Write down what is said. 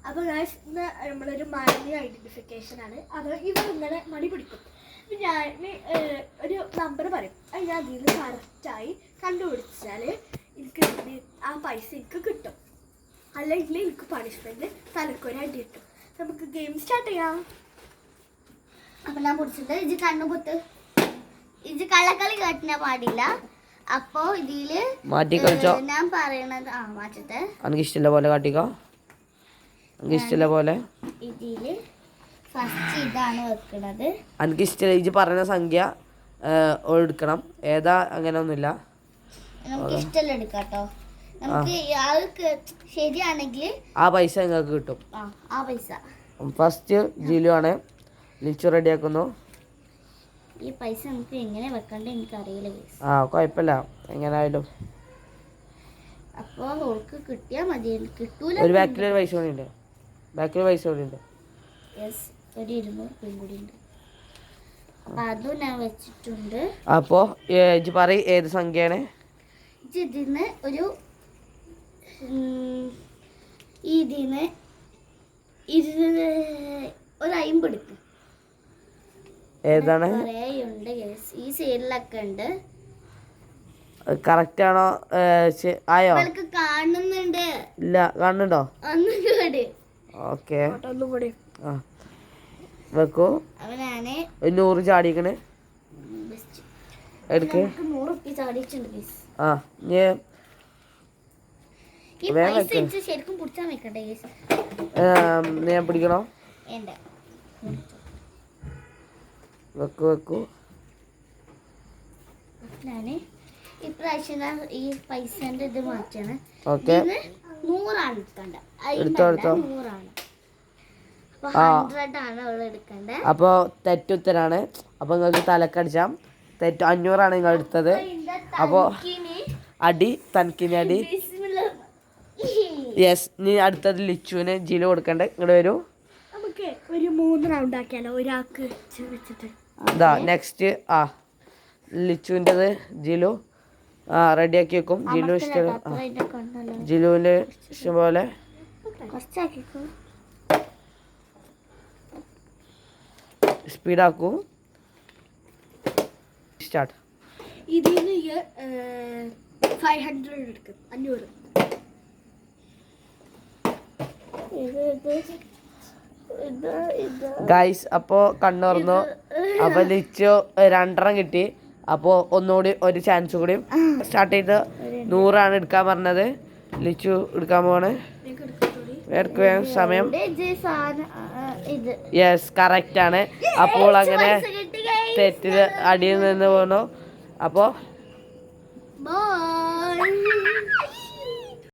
അപ്പോൾ ഗൈസ് ഇന്ന് നമ്മളൊരു മണി ഐഡൻറ്റിഫിക്കേഷൻ ആണ്. അത് ഇവർ ഇങ്ങനെ മണി പിടിക്കും. ഞാൻ ഒരു നമ്പർ പറയും. അത് ഞാൻ അതിൽ നിന്ന് കറക്റ്റായി കണ്ടുപിടിച്ചാൽ എനിക്ക് ആ പൈസ എനിക്ക് കിട്ടും. അല്ലെങ്കിൽ എനിക്ക് പണിഷ്മെൻറ്റ് തലക്കൊരു അടി കിട്ടും. നമുക്ക് ഗെയിം സ്റ്റാർട്ട് ചെയ്യാം. അപ്പം ഞാൻ പിടിച്ചിട്ട് ഇത് കണ്ണുപൊത്ത് ഇത് കള്ളക്കളി കേട്ടിനാ പാടില്ല. അപ്പോ ഇതില് മാറ്റി കളിച്ചോ. ഞാൻ പറയണത് മാറ്റത്തെ എനിക്ക് ഇഷ്ടമുള്ള പോലെ കാട്ടിക്കോ. എനിക്ക് ഇഷ്ടമുള്ള പോലെ ഇതില് ഫസ്റ്റ് ഇതാണ് വെക്കണത്. എനിക്ക് ഇഷ്ടമുള്ള ഇജ്ജ് പറയുന്ന സംഖ്യ എടുക്കണം. ഏതാ അങ്ങനെ ഒന്നുമില്ല, നമുക്ക് ഇഷ്ടമുള്ള എടുക്കാട്ടോ. നമുക്ക് ആൾക്ക് ശരിയാണെങ്കിൽ ആ പൈസ നിങ്ങൾക്ക് കിട്ടും. ആ പൈസ ഫസ്റ്റ് ജിലു ആണ്. ലിച്ചു റെഡിയാക്കുന്നു. ഈ പൈസ നമുക്ക് എങ്ങനെ വെക്കണ്ടേ എനിക്കറിയില്ല. കുഴപ്പമില്ല, എങ്ങനായാലും. അപ്പോൾ ഓൾക്ക് കിട്ടിയാൽ മതി. കിട്ടൂല. ഒരു ബാക്കിലൊരു പൈസ കൂടി ഉണ്ട്. ബാക്കിൽ പൈസ കൂടി ഉണ്ട്. യെസ്, ഒരു 200 രൂപയും കൂടി ഉണ്ട്. അപ്പം അതും ഞാൻ വെച്ചിട്ടുണ്ട്. അപ്പോൾ ഇജ്ജ് പറയ് ഏത് സംഖ്യയാണ്. ഇതിന്ന് ഒരു ഇതിന്ന് ഒരു 50 എടുക്കും. ഏതാണ്? കുറേയുണ്ട് ഈ സൈഡിലൊക്കെ ഉണ്ട്. കറക്റ്റ് ആണോ? ആയോ? കാണുന്നുണ്ട്. ഇല്ല, കാണുന്നുണ്ടോ? ഒന്നുകൂടി. ഓക്കെ, ഒന്നുകൂടി വെക്കൂ. അവനാണ് 100 ചാടിക്കണ്. എടുക്ക്. 100 റുപ്പീസ് ചാടിയിട്ടുണ്ട്. ഈ പൈസ ശരിക്കും പിടിച്ചാൽ വെക്കണ്ടേ? ഞാൻ പിടിക്കണോ? വേണ്ട. വെക്കൂ വെക്കൂ. ഞാന് ഇപ്രാവശ്യം ഈ പൈസന്റെ ഇത് മാറ്റാണ്. ഓക്കെ, 100 എടുക്കണ്ട. എടുത്തോ. 100 അപ്പൊ 100 ആണ് അവൾ എടുക്കണ്ടേ. അപ്പൊ തെറ്റുത്തരാണ്. അപ്പൊ നിങ്ങൾക്ക് തലക്കടിച്ചാം. തെറ്റ് 500 നിങ്ങൾ എടുത്തത്. അപ്പോ അടി തനക്കിന് അടി. യെസ്, നീ അടുത്തത് ലിച്ചുവിന് ജിലു കൊടുക്കണ്ടേ. ഇങ്ങോട്ട് വരൂ. നമുക്ക് ഒരു 3 റൗണ്ട് ആക്കിയാലോ, ഒരാൾക്ക് വെച്ചിട്ട്. ഇതാ നെക്സ്റ്റ്. ലിച്ചുവിൻ്റെത് ജിലു റെഡിയാക്കി വെക്കും. ജിലു ഇഷ്ടം. ജിലുവിൻ്റെ ഇഷ്ടം പോലെ സ്പീഡാക്കൂ. സ്റ്റാർട്ട്. ഇതിന് 500 എടുക്കും. 500. ഗൈസ്, അപ്പോൾ കണ്ണുറന്നു. അപ്പോൾ ലിച്ചു 2 കിട്ടി. അപ്പോൾ ഒന്നുകൂടി ഒരു ചാൻസ് കൂടി സ്റ്റാർട്ട് ചെയ്ത് 100 എടുക്കാൻ പറഞ്ഞത്. ലിച്ചു എടുക്കാൻ പോവാണ്. എടുക്കുക സമയം. യെസ്, കറക്റ്റ് ആണ്. അപ്പോൾ അങ്ങനെ തെറ്റിൽ അടിയിൽ നിന്ന് പോകണു. അപ്പോൾ